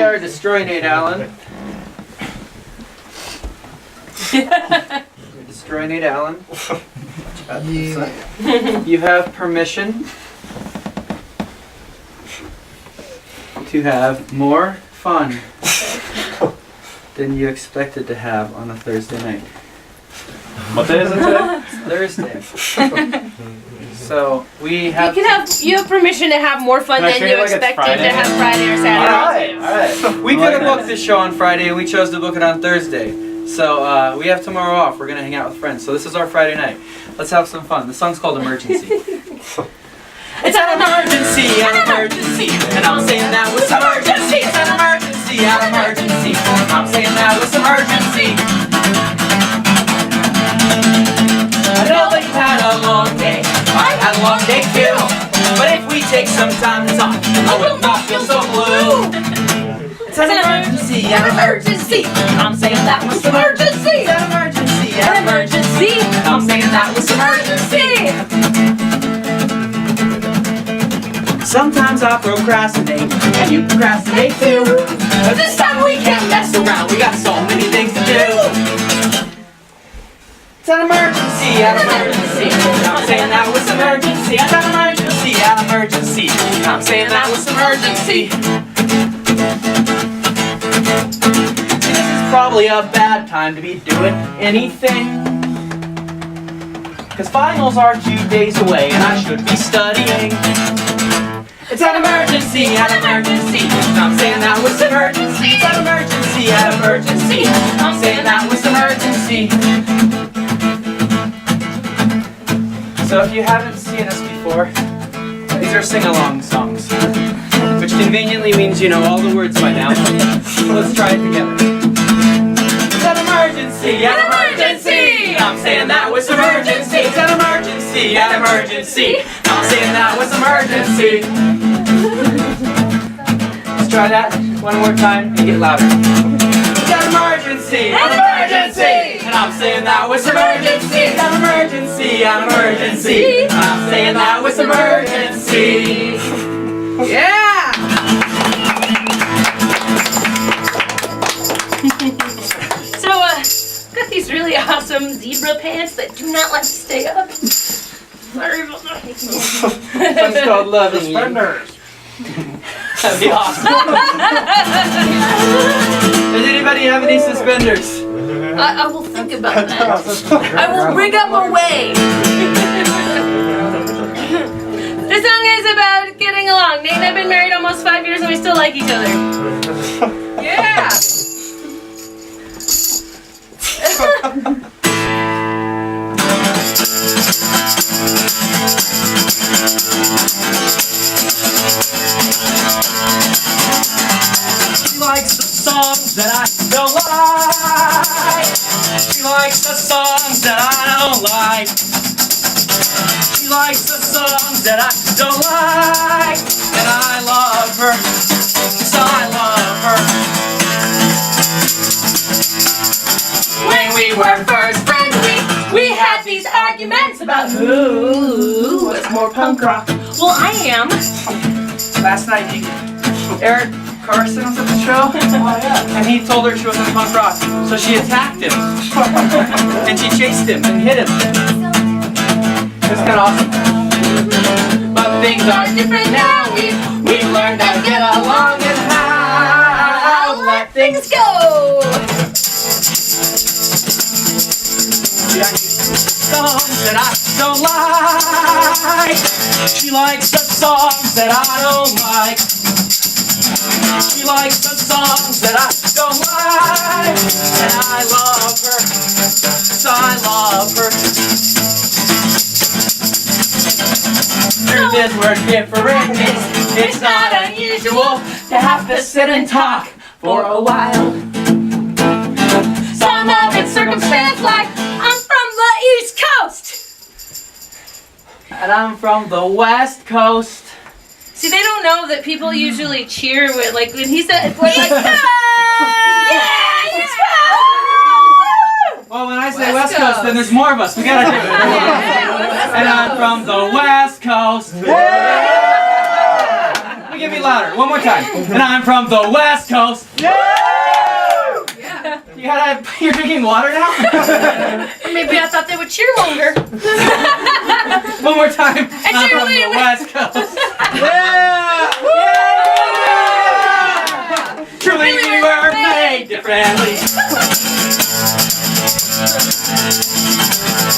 We are Destroy Nate Allen. Destroy Nate Allen. You have permission to have more fun than you expected to have on a Thursday night. What day is it today? It's Thursday. So we have. You have permission to have more fun than you expected to have Friday or Saturday. Alright. We could have booked this show on Friday and we chose to book it on Thursday. So we have tomorrow off. We're gonna hang out with friends. So this is our Friday night. Let's have some fun. The song's called Emergency. It's an emergency, and I'm saying that was emergency. It's an emergency, and I'm saying that was emergency. I know that you had a long day. I had a long day too. But if we take some time to talk, I will not feel so blue. It's an emergency, I'm saying that was emergency. It's an emergency, I'm saying that was emergency. Sometimes I procrastinate, and you procrastinate too. But this time we can't mess around, we got so many things to do. It's an emergency, I'm saying that was emergency. It's an emergency, I'm saying that was emergency. See, this is probably a bad time to be doing anything. Cause finals are 2 days away and I should be studying. It's an emergency, I'm saying that was emergency. It's an emergency, I'm saying that was emergency. So if you haven't seen us before, these are sing-along songs, which conveniently means you know all the words by now. So let's try it together. It's an emergency, I'm saying that was emergency. It's an emergency, I'm saying that was emergency. Let's try that one more time and get louder. It's an emergency, and I'm saying that was emergency. It's an emergency, I'm saying that was emergency. Yeah! So, got these really awesome zebra pants that do not like to stay up. Sorry about that. It's called Loving You. Suspenders. That'd be awesome. Does anybody have any suspenders? I will think about that. I will rig up a way. This song is about getting along. Nate and I have been married almost 5 years and we still like each other. Yeah! She likes the songs that I don't like. She likes the songs that I don't like. She likes the songs that I don't like. And I love her, so I love her. When we were first friends, we had these arguments about who was more punk rock. Well, I am. Last night, Eric Carson was at the show, and he told her she wasn't punk rock, so she attacked him, and she chased him and hit him. It was kind of awesome. But things are different now. We've learned how to get along and how to let things go. Songs that I don't like. She likes the songs that I don't like. She likes the songs that I don't like. And I love her, so I love her. Truth is we're different. It's not unusual to have to sit and talk for a while. Some of it's circumstance, like I'm from the East Coast and I'm from the West Coast. See, they don't know that people usually cheer with, like, when he said, like, East Coast! Yeah, East Coast! Well, when I say West Coast, then there's more of us. We gotta do it. And I'm from the West Coast. We give you be louder. One more time. And I'm from the West Coast. You're drinking water now? Maybe I thought they would cheer longer. One more time. And I'm cheer from the later. West Coast. Yeah! Truly we were made differently.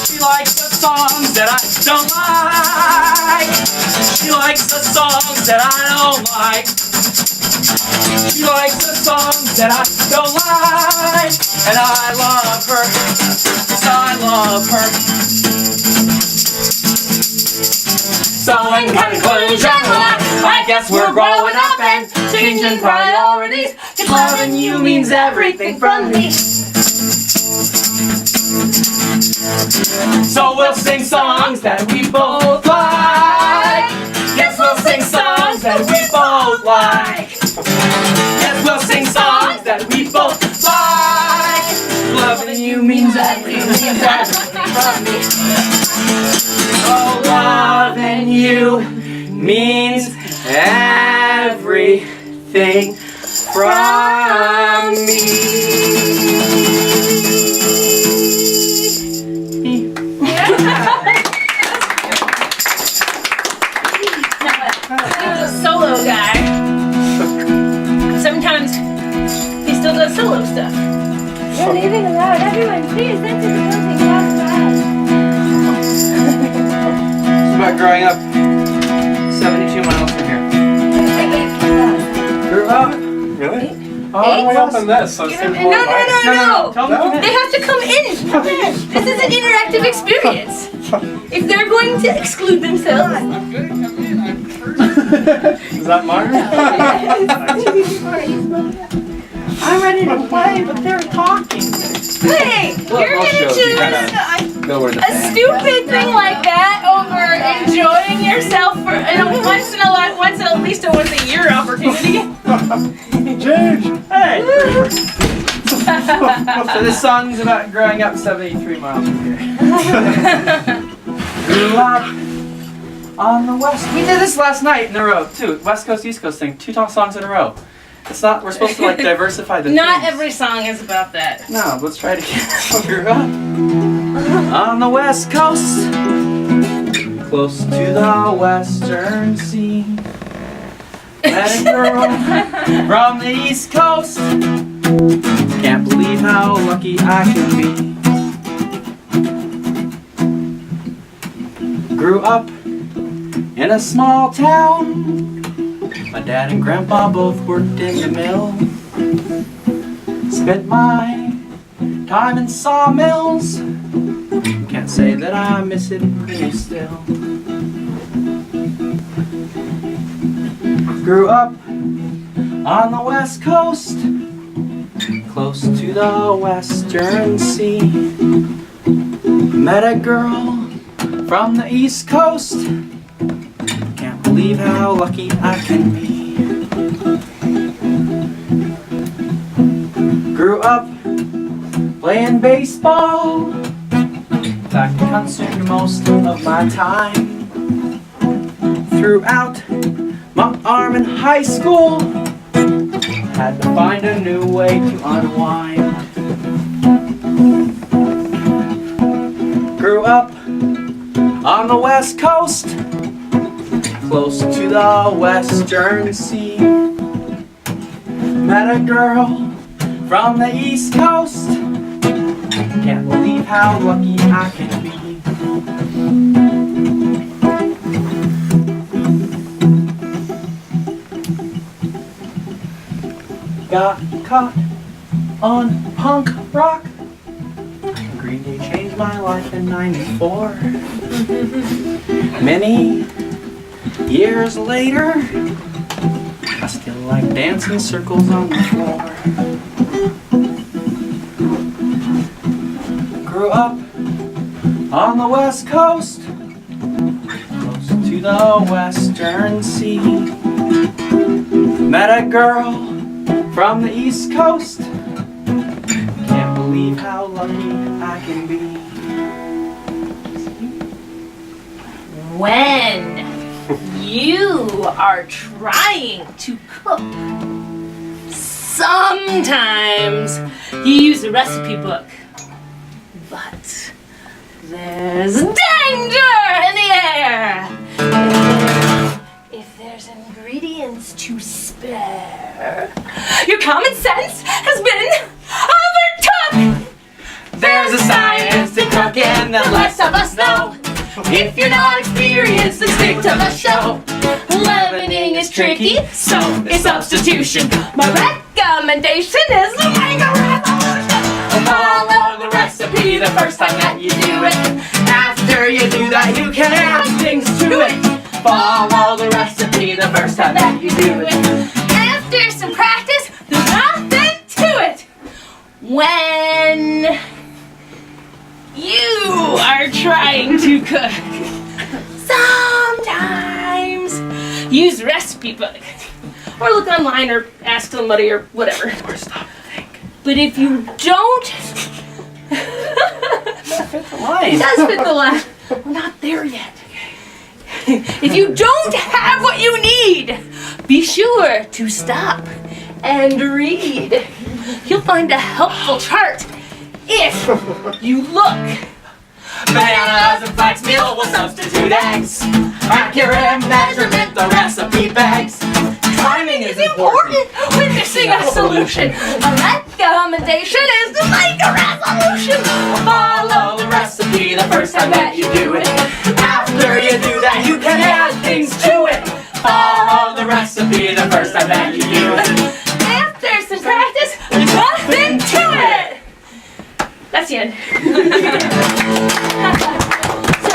She likes the songs that I don't like. She likes the songs that I don't like. She likes the songs that I don't like. And I love her. Yes, I love her. So in conclusion, I guess we're growing up and changing priorities. 'Cause loving you means everything from me. So we'll sing songs that we both like. Yes, we'll sing songs that we both like. Yes, we'll sing songs that we both like. Loving you means everything from me. Oh, loving you means everything from me. He's a solo guy. Sometimes he still does solo stuff. You're leaving loud. Everyone, pay attention to something loud. It's about growing up 72 miles from here. Grew up. Really? Oh, way up in this. So it seems more like- No. Tell them to come in. They have to come in. This is an interactive experience. If they're going to exclude themselves. Is that Mark? I'm ready to play, but they're talking. Hey, you're I'll gonna show you. choose Go where the a stupid thing like that over enjoying yourself for once at least a once a year opportunity. Change. Hey! So this song's about growing up 73 miles from here. Grew up on the west. We did this last night in a row too. West Coast, East Coast thing. 2 songs in a row. It's not. We're supposed to like diversify the. Not themes. every song is about that. No, let's try it again. Grew up on the West Coast, close to the Western Sea. Met a girl from the East Coast. Can't believe how lucky I can be. Grew up in a small town. My dad and grandpa both worked in the mill. Spent my time in sawmills. Can't say that I miss it pretty still. Grew up on the West Coast, close to the Western Sea. Met a girl from the East Coast. Can't believe how lucky I can be. Grew up playing baseball. That consumed most of my time. Throughout my arm in high school, had to find a new way to unwind. Grew up on the West Coast, close to the Western Sea. Met a girl from the East Coast. Can't believe how lucky I can be. Got caught on punk rock. Green Day changed my life in '94. Many years later, I still like dancing circles on the floor. Grew up on the West Coast, close to the Western Sea. Met a girl from the East Coast. Can't believe how lucky I can be. When? You are trying to cook. Sometimes you use a recipe book, but there's danger in the air. If there's ingredients to spare, your common sense has been overtook. There's a science to cooking that less of us know. If you're not experienced, then stick to the show. Leavening is tricky, so is substitution. My recommendation is to make a revolution. Follow the recipe the first time that you do it. After you do that, you can add things to it. Follow the recipe the first time that you do it. After some practice, there's nothing to it. When you are trying to cook, sometimes use a recipe book. Or look online or ask somebody or whatever. Or stop to think. But if you don't... That fits the line. It does fit the line. We're not there yet. If you don't have what you need, be sure to stop and read. You'll find a helpful chart if you look. Bananas and flax meal will substitute eggs. Accurate measurement, the recipe begs. Timing is important when missing a solution. A recommendation is to make a resolution. Follow the recipe the first time that you do it. After you do that, you can add things to it. Follow the recipe the first time that you do it. After some practice, there's nothing to it. That's the end. So,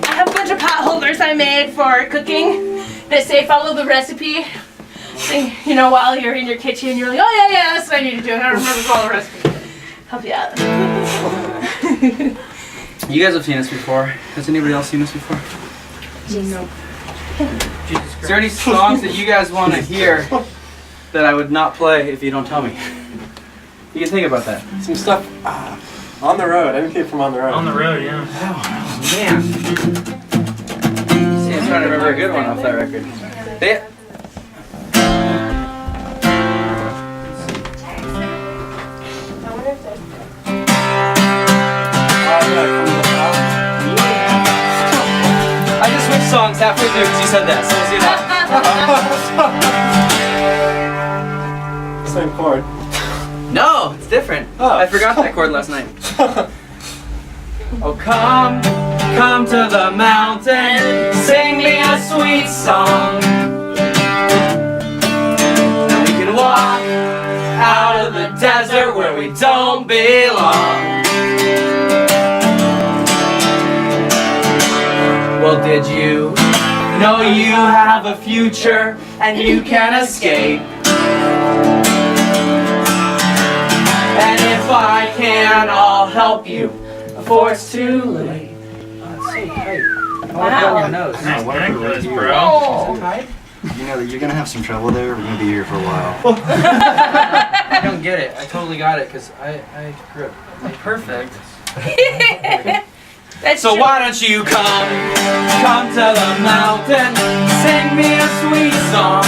I have a bunch of pot holders I made for cooking that say follow the recipe. Thing, you know, while you're in your kitchen, you're like, oh yeah, that's what I need to do. I don't remember to follow the recipe. Help you out. You guys have seen this before. Has anybody else seen this before? No. Is there any songs that you guys want to hear that I would not play if you don't tell me? You can think about that. Some stuff on the road. I came from On the Road. On the road, yeah. Oh, man. See, I'm trying to remember a good one off that record. They... I just switched songs halfway through because you said that, so we'll see that. Same chord. No, it's different. Oh. I forgot that chord last night. Oh, come to the mountain, sing me a sweet song. And we can walk out of the desert where we don't belong. Well, did you know you have a future and you can escape? And if I can, I'll help you before it's too late. Oh, that's so tight. I want to your nose. Nice necklace, bro. Is it tight? You know that you're gonna have some trouble there. We're gonna be here for a while. I don't get it. I totally got it because I grew up perfect. That's So true. why don't you come to the mountain, sing me a sweet song,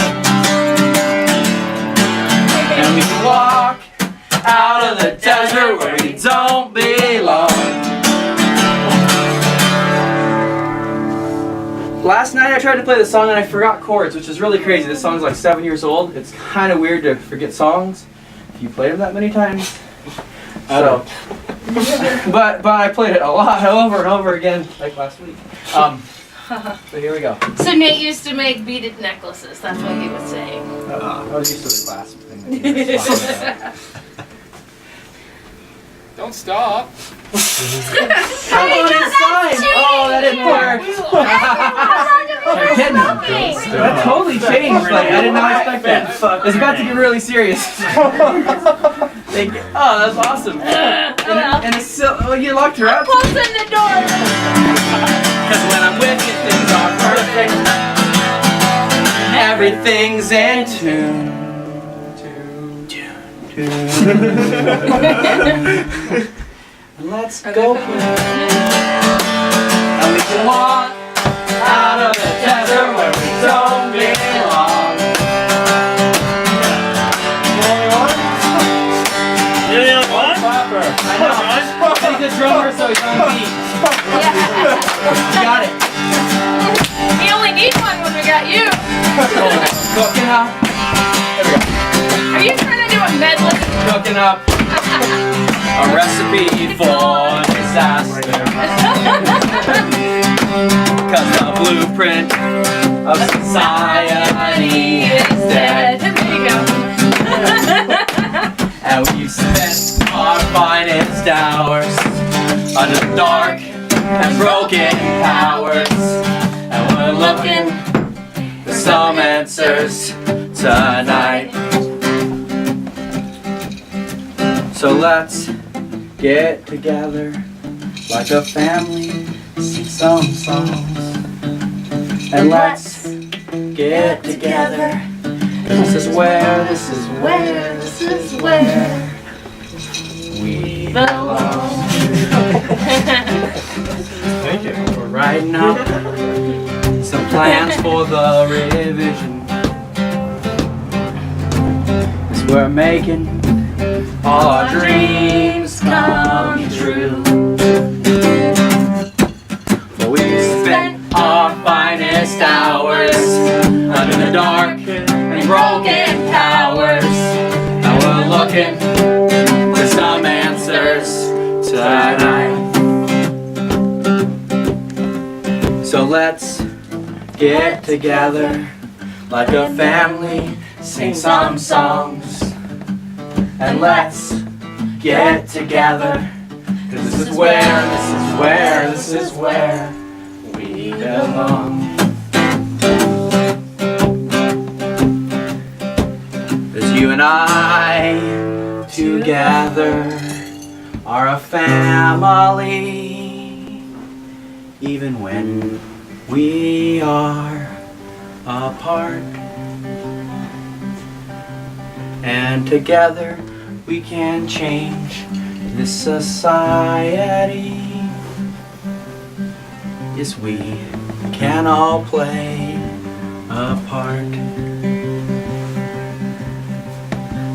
and we can walk out of the desert where we don't belong. Last night I tried to play the song and I forgot chords, which is really crazy. This song's like 7 years old. It's kind of weird to forget songs if you played them that many times. So, but I played it a lot over and over again, like last week. So here we go. So Nate used to make beaded necklaces. That's what he was saying. I was used to the clasp thing. Don't stop. Oh, that didn't work. You're kidding. That totally changed. Like, I did not expect that. It's about to get really serious. Oh, that's awesome. And it's still, oh, you locked her up? Closing the door. Because when I'm with you, things are perfect. Everything's in tune. Let's go play. And we can walk out of the drummer, so he's on beat. You got it. We only need one when we got you. Cooking up. There we go. Are you trying to do a medley? Cooking up. A recipe for disaster. Cause the blueprint of society is dead. There you go. And we've spent our finest hours under the dark and broken powers. And we're looking for some answers tonight. So let's get together like a family, sing some songs. And let's get together. This is where we belong. Thank you. We're writing up some plans for the revision. As we're making all our dreams come true. For we've spent our finest hours under the dark and broken powers. And we're looking for some answers tonight. So let's get together like a family, sing some songs. And let's get together, 'cause this is where we belong. There's you and I together are a family, even when we are apart. And together we can change this society. Yes, we can all play a part.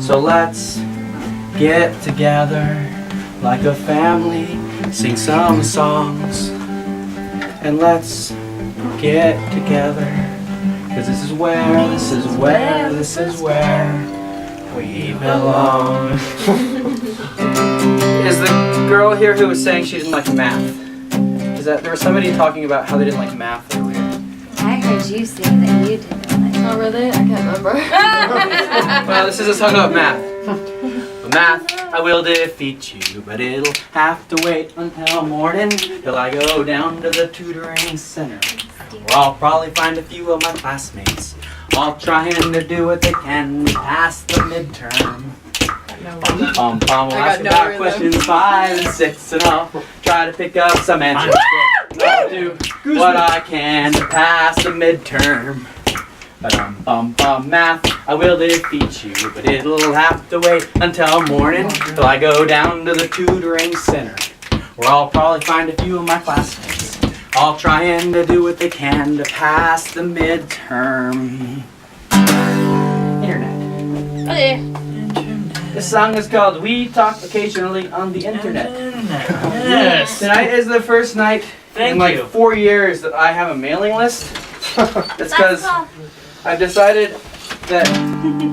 So let's get together like a family, sing some songs. And let's get together, 'cause this is where we belong. Is the girl here who was saying she didn't like math? Is that there was somebody talking about how they didn't like math earlier? I heard you say that you didn't. Oh, really? I can't remember. Well, this is a song about math. With math, I will defeat you, but it'll have to wait until morning till I go down to the tutoring center, where I'll probably find a few of my classmates all trying to do what they can to pass the midterm. We'll ask about questions 5 and 6, and I'll try to pick up some answers. I'll do what I can to pass the midterm. Math, I will defeat you, but it'll have to wait until morning till I go down to the tutoring center, where I'll probably find a few of my classmates all trying to do what they can to pass the midterm. Internet. Okay. This song is called We Talk Occasionally on the Internet. Yes. Tonight is the first night in like 4 years that I have a mailing list. That's because I've decided that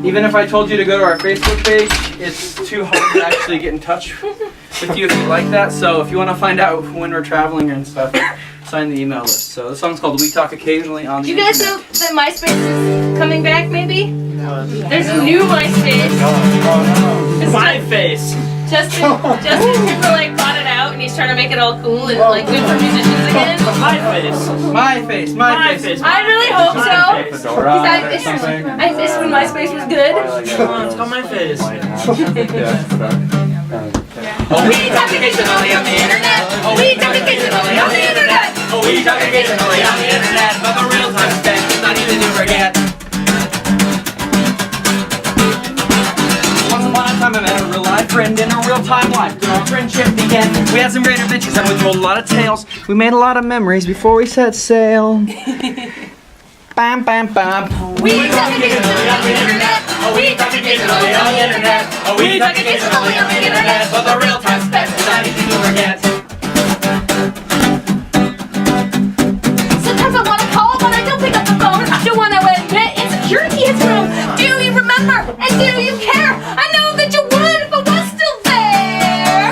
even if I told you to go to our Facebook page, it's too hard to actually get in touch with you if you like that. So if you want to find out when we're traveling and stuff, sign the email list. So the song's called We Talk Occasionally on the Do you guys Internet. know that MySpace is coming back, maybe? There's a new MySpace. My face. Justin Timberlake bought it out and he's trying to make it all cool and like good for musicians again. My face. My face. I really hope so. Face. Because I missed when MySpace was good. It's got my face. We talk occasionally on the internet. We talk occasionally on the internet. We talk occasionally on the internet, but the real time spent is not even to forget. Once upon a time I met a real life friend in a real time life. Our friendship began. We had some great adventures and we told a lot of tales. We made a lot of memories before we set sail. Bam, bam, bam. We talk occasionally on the internet. We talk occasionally on the internet. We talk occasionally on the internet, but the real time spent is not easy to forget. And do you care? I know that you would if I was still there.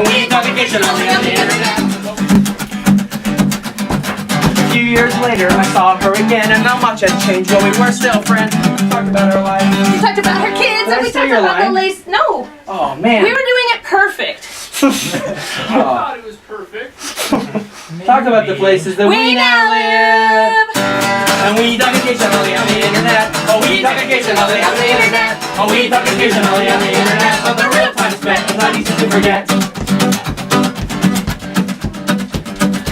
We talk occasionally on the internet. A few years later, I saw her again, and not much had changed, but we were still friends. We talked about our life. We talked about her kids, Did I and we say talked your about the line? lace. No, Oh man. we were doing it perfect. Oh. Thought it was perfect. Talk about the places that we now live. And we talk occasionally on the internet. Oh, we talk occasionally on the internet. Oh, we talk occasionally on the internet. But the real time spent is not easy to forget.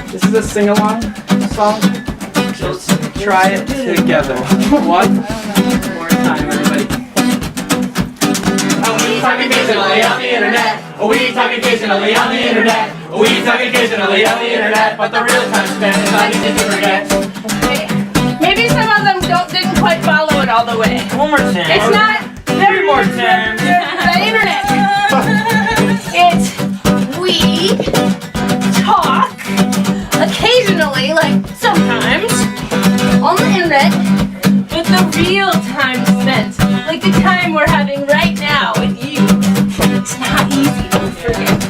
This is a sing-along song. Let's try it together. One more time, everybody. Oh, we talk occasionally on the internet. Oh, we talk occasionally on the internet. Oh, we talk occasionally on the internet. But the real time spent is not easy to forget. Maybe some of them didn't quite follow it all the way. One more time. It's not Three more times. the internet. It's we talk occasionally, like sometimes, on the internet, but the real time spent, like the time we're having right now with you, it's not easy to forget.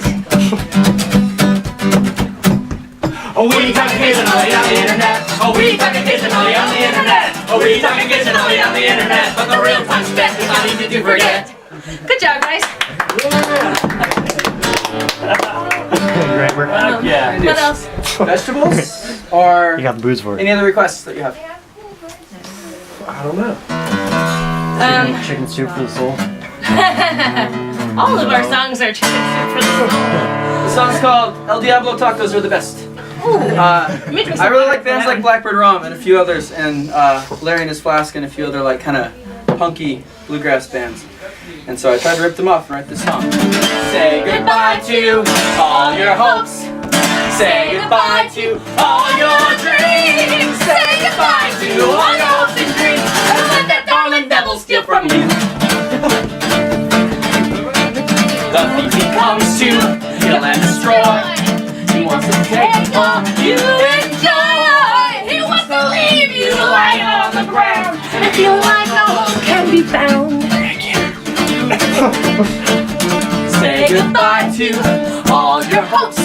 Oh, we talk occasionally on the internet. Oh, we talk occasionally on the internet. Oh, we talk occasionally on the internet. But the real time spent is not easy to forget. Good job, guys. Great work. Yeah. What else? Vegetables? Or You got the booze for any it. other requests that you have? I don't know. Chicken soup for the soul. All of our songs are chicken soup for the soul. The song's called El Diablo Tacos Are the Best. Makes me I really like so bands like Blackbird Rum and a few others, and Larry and His Flask and a few other like kind of punky bluegrass bands. And so I tried to rip them off and write this song. Say goodbye to all your hopes. Say goodbye to all your dreams. Say goodbye to all your hopes and dreams. And let that darling devil steal from you. The thief he comes to kill and destroy. He wants to take all you enjoy. He wants to leave you lying on the ground and feel like no hope can be found. Say goodbye to all your hopes.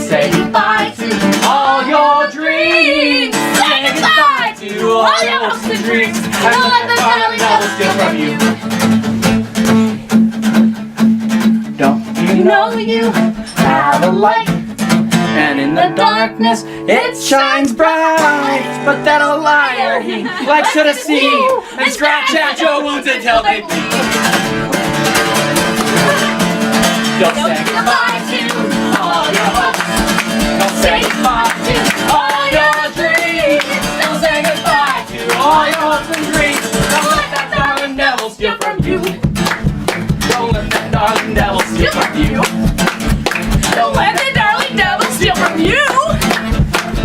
Say goodbye to all your dreams. Say goodbye to all your hopes and dreams. And let the darling devil steal from you. Don't you know you have a light? And in the darkness it shines bright. But that old liar, he likes to deceive and scratch at your wounds until they bleed. Don't say goodbye to all your hopes. Don't say goodbye to all your dreams. Don't say goodbye to all your hopes and dreams. Don't let that darling devil steal from you. Don't let that darling devil steal from you. Don't let the darling devil steal from you.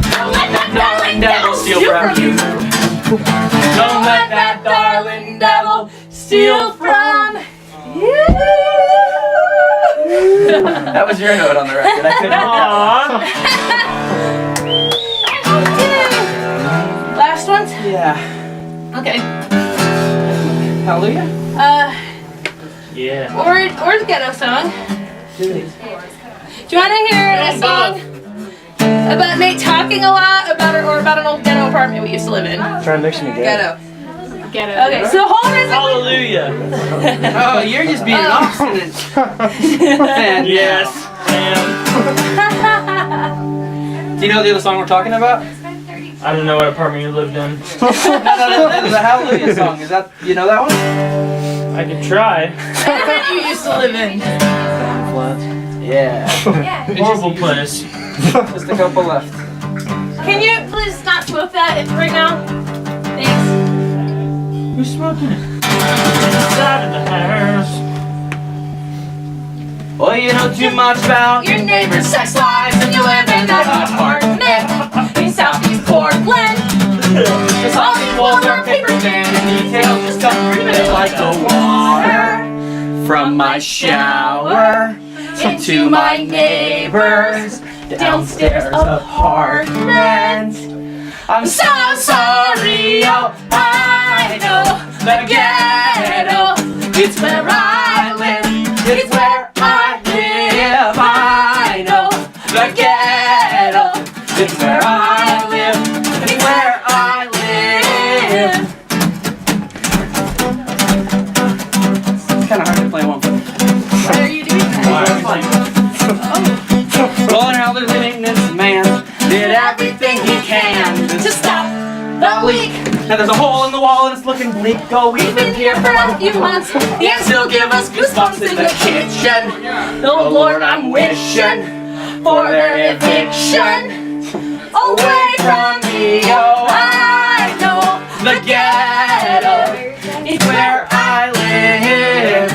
Don't let that darling devil steal from you. Don't let that darling devil steal from you. That was your note on the record. I couldn't. Last ones? Yeah. Okay. Hallelujah. Yeah. Or the Ghetto song. Do you want to hear a song about Nate talking a lot about an old ghetto apartment we used to live in? Try and mix them together. Ghetto. Okay, so the whole reason. Hallelujah. Oh, you're just being an obstinate fan. Yes. Do you know the other song we're talking about? I don't know what apartment you lived in. No, the Hallelujah song. Is that, you know that one? I could try. You used to live in. Yeah. Horrible place. Just a couple left. Can you please not smoke that right now? Thanks. Who's smoking it? Inside of the house. Well, you know too much about Your neighbor's sex lives and you live in that apartment in Southeast Portland. Cause all these walls are paper thin and details just come dripping like the water from my shower into my neighbor's downstairs apartment. I'm so sorry, oh, I know the ghetto, it's where I live, it's where I live. I know the ghetto, it's where I live, it's where I live. It's kind of hard to play one foot. Why are you doing that? Well, and how the maintenance man did everything he can To stop the leak. Now there's a hole in the wall and it's looking bleak. Oh, we've been here for a few months. The ants still give us goosebumps in the kitchen. Oh Lord, I'm wishing for their eviction. Away from me, oh, I know the ghetto, it's where I live.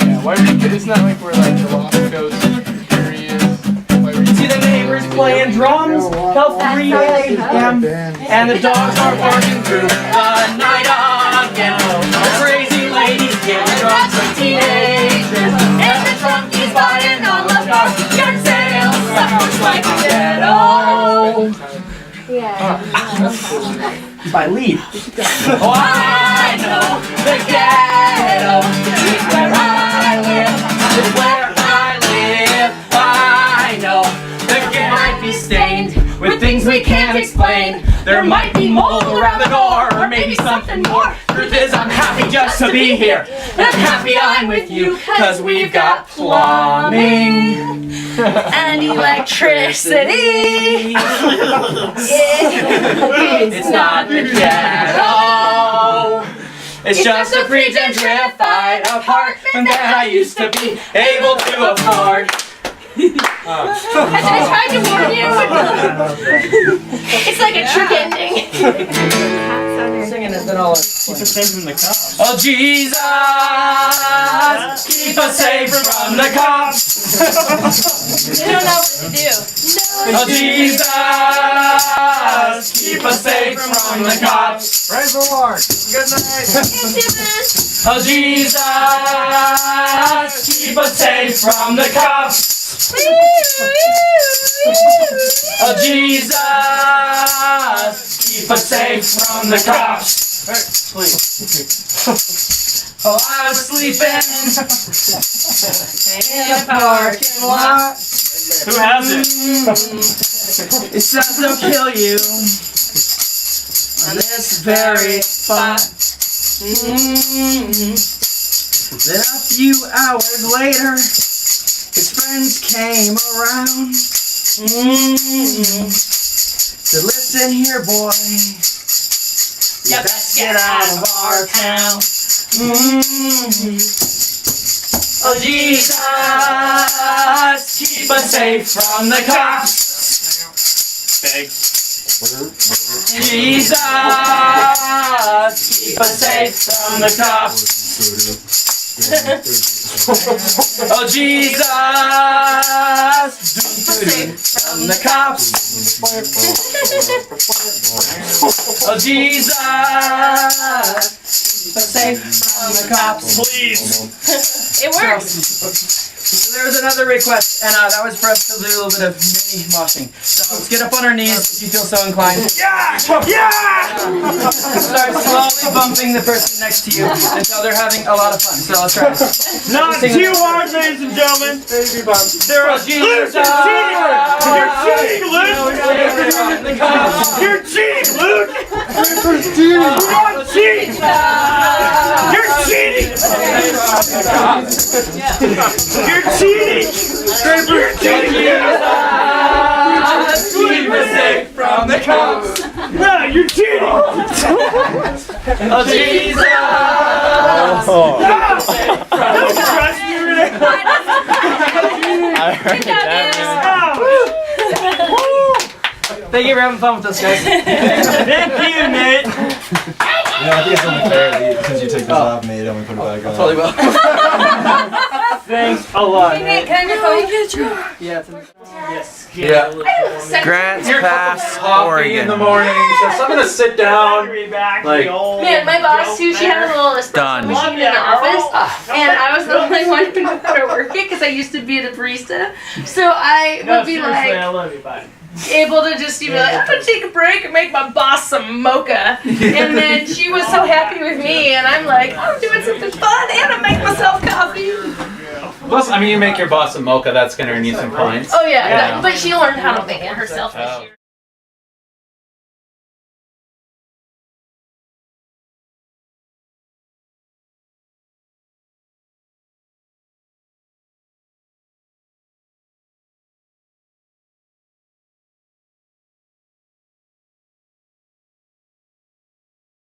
Yeah, why it's not like we're like the Lost Coast areas. See the neighbors playing drums till 3 a.m. And the dogs are barking through the night again. The crazy ladies getting drunk with teenagers. And the drunkies buying all of our yard sales. Sounds like a ghetto. By lead. Oh, I know the ghetto is where I live. It's where I live. I know the ghetto might be stained with things we can't explain. There might be mold around the door, or maybe something more. Truth is, I'm happy just to be here. And I'm happy I'm with you, cause we've got plumbing And electricity. It's not the ghetto. It's just a pre-gentrified apartment that I used to be able to afford. I tried to warn you. It's like a trick ending. Singing has been all Keep us safe from the cops. Oh Jesus, keep us safe from the cops. They don't know what to do. Oh Jesus, keep us safe from the cops. Praise the Lord. Good night. Oh Jesus, keep us safe from the cops. Oh Jesus, keep us safe from the cops. Oh, I was sleeping in a parking lot. Who has it? It says they'll kill you on this very spot. Then a few hours later, his friends came around. Said, listen here, boy, you best get out of our town. Oh Jesus, keep us safe from the cops. Thanks. Jesus, keep us safe from the cops. Oh Jesus, keep us safe from the cops. Oh Jesus, keep us safe from the cops. Please. It works. So there was another request, and that was for us to do a little bit of mini moshing. So let's get up on our knees if you feel so inclined. Yeah! Yeah! Start slowly bumping the person next to you until they're having a lot of fun. So let's try. Not too hard, ladies and gentlemen. Baby bump. There are Luke, you're cheating! You're cheating, Luke! You're cheating, Luke! You don't cheat! You're cheating! You're cheating! You're cheating! Keep us safe from the cops. No, you're cheating! Oh Jesus! No! Don't trust me, Rick! Good job, dude. Thank you for having fun with us, guys. Thank you, Nate! Yeah, I think it's only fair that since you took this off, mate, I'm gonna put it back on. Probably will. Thanks a lot, Hey, Nate. Nate, can I have your phone? Yeah. Yes. Yeah. Grant's Pass, coffee in the morning. So I'm gonna sit down. Like- Man, my boss too, she had a little espresso machine in the office, and I was the only one who knew how to work it because I used to be a barista. So I would be like, I love you, bye. able to just be like, I'm gonna take a break and make my boss some mocha. And then she was so happy with me, and I'm like, I'm doing something fun and I make myself coffee. Plus, I mean, you make your boss a mocha, that's gonna earn you some points. Oh yeah, but she learned how to make it herself this year.